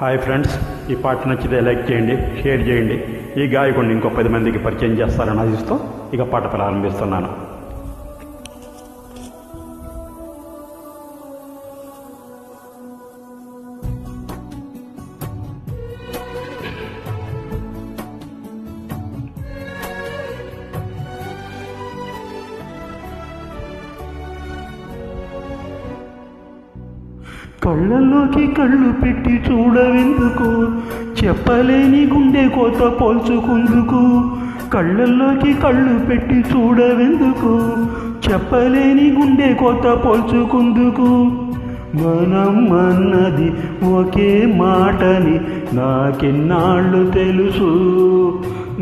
Hi friends, ఈ పాట నచ్చితే లైక్ చేయండి, షేర్ చేయండి. ఈ గాయకుడిని ఇంకో 10 మందికి పరిచయం చేస్తారని ఆశిస్తూ ఇక పాట ప్రారంభిస్తున్నాను. కళ్ళల్లోకి కళ్ళు పెట్టి చూడవెందుకు, చెప్పలేని గుండె కోత పోల్చుకుందుకు. కళ్ళల్లోకి కళ్ళు పెట్టి చూడవెందుకు, చెప్పలేని గుండె కోత పోల్చుకుందుకు. మనం అన్నది ఒకే మాటని నాకెన్నాళ్ళు తెలుసు.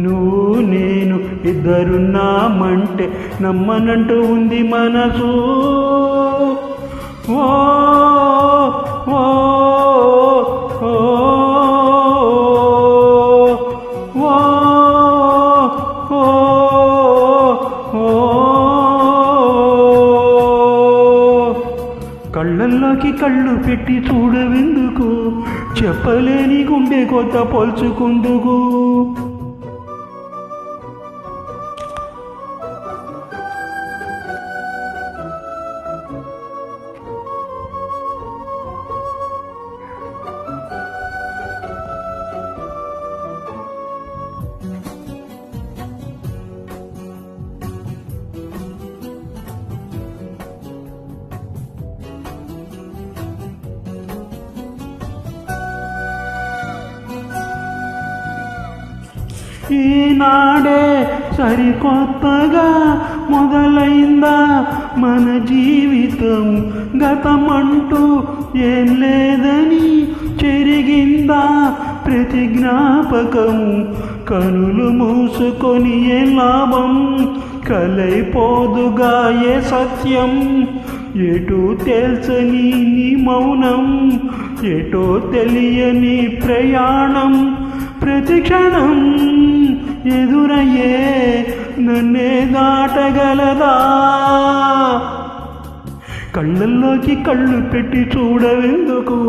నువ్వు నేను ఇద్దరున్నామంటే నమ్మనంటూ ఉంది మనసు. ఓ ఓ ఓ ఓ ఓ కళ్ళల్లోకి కళ్ళు పెట్టి చూడవెందుకు, చెప్పలేని గుండె కొత్త పోల్చుకుందుకు. ఈనాడే సరికొత్తగా మొదలైందా మన జీవితం, గతమంటూ ఏం లేదని చెరిగిందా ప్రతి జ్ఞాపకం. కనులు మూసుకొని ఏ లాభం, కలైపోదుగా ఏ సత్యం. ఎటో తేల్చని నీ మౌనం, ఎటో తెలియని ప్రయాణం. ప్రతి క్షణం ఎదురయ్యే నన్నే దాటగలదా. కళ్ళల్లోకి కళ్ళు పెట్టి చూడవెందుకు,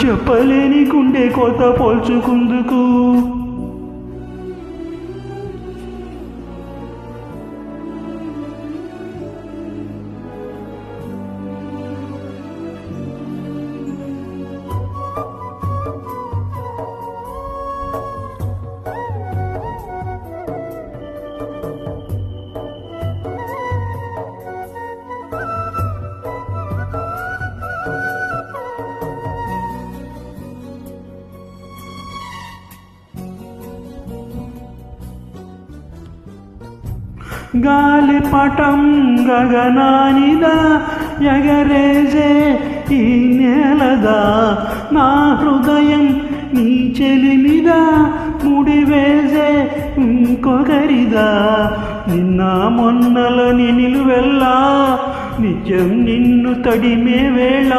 చెప్పలేని గుండె కోత పోల్చుకుందుకు. గాలిపటం గగనానిదా, ఎగరేసే ఈ నేలదా. నా హృదయం నీ చెలిమిదా, ముడివేసే ఇంకొకరిదా. నిన్న మొన్నలని నిలువెల్లా, నిత్యం నిన్ను తడిమే వేళ.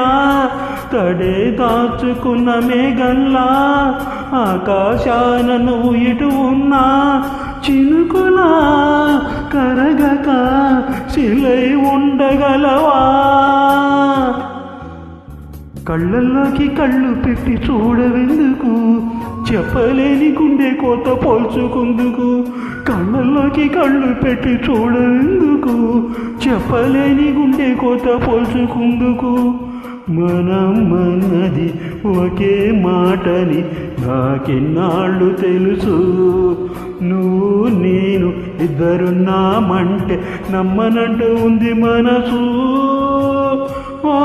తడే దాచుకున్న మేఘల్లా, ఆకాశాన నువ్వు ఇటు ఉన్నా. చినుకులా కరగక శిలై ఉండగలవా. కళ్ళల్లోకి కళ్ళు పెట్టి చూడవెందుకు, చెప్పలేని గుండె కోత పోల్చుకుందుకు. కళ్ళల్లోకి కళ్ళు పెట్టి చూడవెందుకు, చెప్పలేని గుండె కోత పోల్చుకుందుకు. మనం అన్నది ఒకే మాటని నాకెన్నాళ్ళు తెలుసు. నువ్వు నేను ఇద్దరున్నామంటే నమ్మనంటూ ఉంది మనసు. ఓ